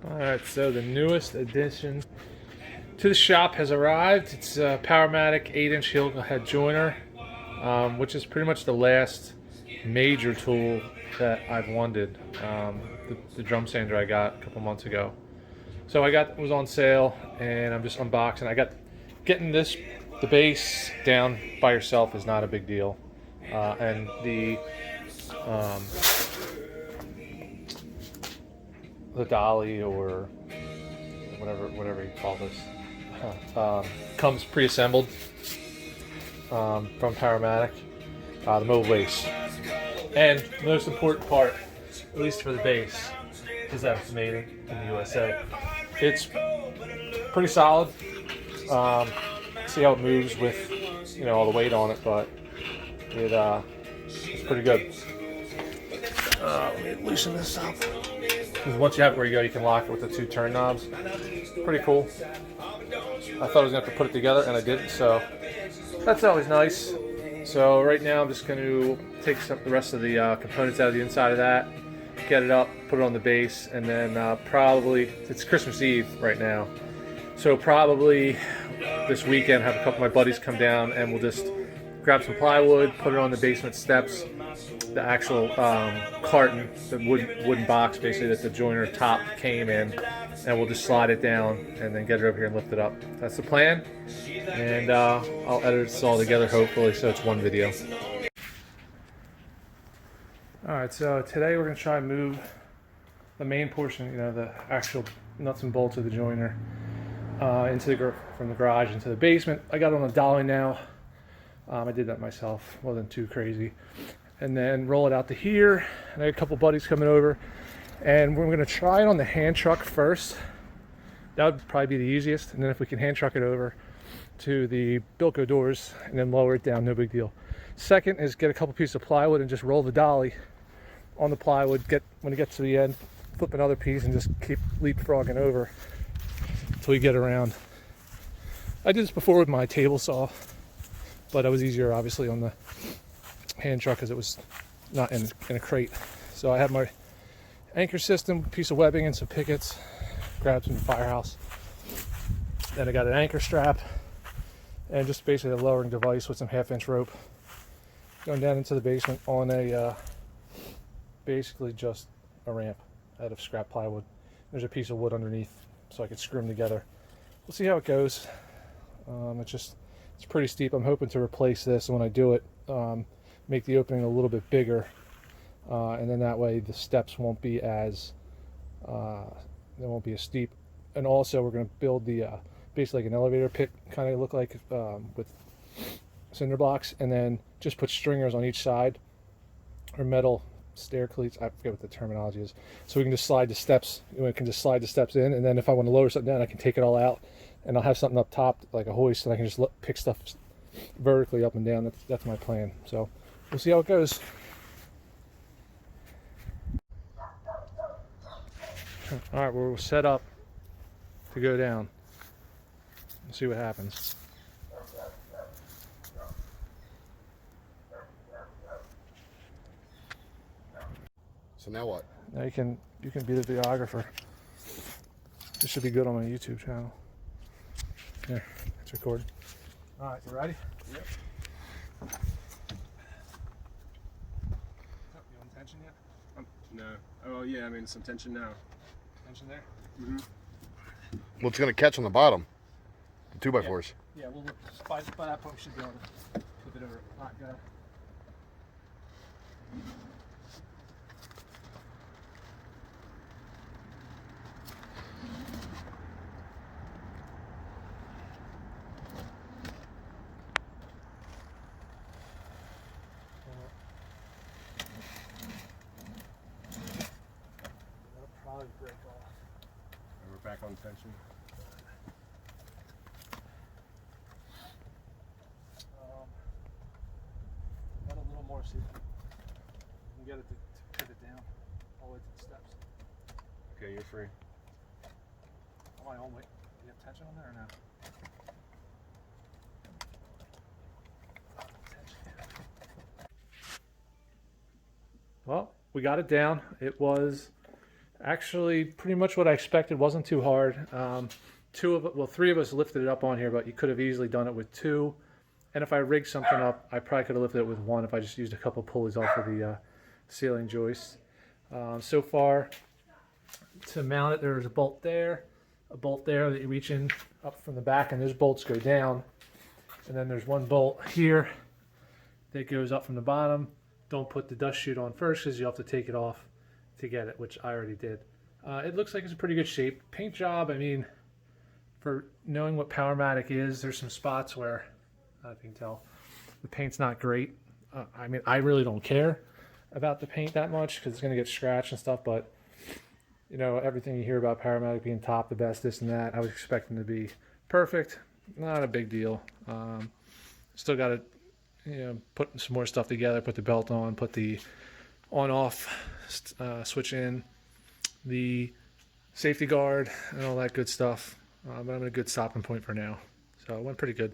Alright, so the newest addition to the shop has arrived. It's a Powermatic 8-inch helical head joiner, which is pretty much the last major tool that I've wanted. The drum sander I got a couple months ago. So it was on sale, and I'm just unboxing. Getting the base down by yourself is not a big deal, and the dolly or whatever you call this comes pre-assembled from Powermatic, the mobile base. And the most important part, at least for the base, is that it's made in the USA. It's pretty solid. See how it moves with all the weight on it, but it's pretty good. Let me loosen this up. Because once you have it where you go, you can lock it with the two turn knobs. Pretty cool. I thought I was going to have to put it together, and I didn't, so that's always nice. So right now I'm just going to take the rest of the components out of the inside of that, get it up, put it on the base, and then probably, it's Christmas Eve right now, so probably this weekend have a couple of my buddies come down and we'll just grab some plywood, put it on the basement steps, the actual carton, the wooden box basically that the joiner top came in, and we'll just slide it down and then get it over here and lift it up. That's the plan, and I'll edit this all together hopefully so it's one video. Alright, so today we're going to try and move the main portion, the actual nuts and bolts of the joiner from the garage into the basement. I got it on a dolly now. I did that myself, wasn't too crazy. And then roll it out to here. And I had a couple buddies coming over, and we're going to try it on the hand truck first. That would probably be the easiest. And then if we can hand truck it over to the Bilko doors and then lower it down, no big deal. Second is get a couple pieces of plywood and just roll the dolly on the plywood. When it gets to the end, flip another piece and just keep leapfrogging over until we get around. I did this before with my table saw, but it was easier obviously on the hand truck because it was not in a crate. So I have my anchor system, piece of webbing and some pickets, grabbed from the firehouse. Then I got an anchor strap and just basically a lowering device with some 1/2-inch rope going down into the basement on a basically just a ramp out of scrap plywood. There's a piece of wood underneath so I could screw them together. We'll see how it goes. It's pretty steep. I'm hoping to replace this when I do it, make the opening a little bit bigger, and then that way the steps won't be as steep. And also we're going to build the basically like an elevator pit, kind of look like, with cinder blocks, and then just put stringers on each side, or metal stair cleats, I forget what the terminology is, so we can just slide the steps. We can just slide the steps in, and then if I want to lower something down, I can take it all out, and I'll have something up top like a hoist, and I can just pick stuff vertically up and down. That's my plan. So we'll see how it goes. All right, we're set up to go down. Let's see what happens. So now what? Now you can be the videographer. This should be good on my YouTube channel. Here, it's recording. All right, you ready? Yep. Oh, you on tension yet? No. Oh yeah, I mean some tension now. Tension there? Mm-hmm. Well, it's going to catch on the bottom. The 2x4s. Yeah, well, by that point we should be able to flip it over. All right, go ahead. That'll probably break off. And we're back on tension. Got a little more, see if we can get it to pivot down all the way to the steps. Okay, you're free. Am I on weight? Do you have tension on there or no? Well, we got it down. It was Actually, pretty much what I expected. Wasn't too hard. Three of us lifted it up on here, but you could have easily done it with two. And if I rigged something up, I probably could have lifted it with one if I just used a couple pulleys off of the ceiling joist. So far, to mount it, there's a bolt there that you reach in up from the back, and those bolts go down. And then there's one bolt here that goes up from the bottom. Don't put the dust chute on first because you have to take it off to get it, which I already did. It looks like it's a pretty good shape. Paint job, I mean, for knowing what Powermatic is, there's some spots where I can tell the paint's not great. I mean, I really don't care about the paint that much because it's going to get scratched and stuff, but you know, everything you hear about Powermatic being top, the best, this and that, I was expecting to be perfect. Not a big deal. Still got to, you know, put some more stuff together, put the belt on, put the on-off switch in, the safety guard, and all that good stuff. But I'm at a good stopping point for now. So it went pretty good.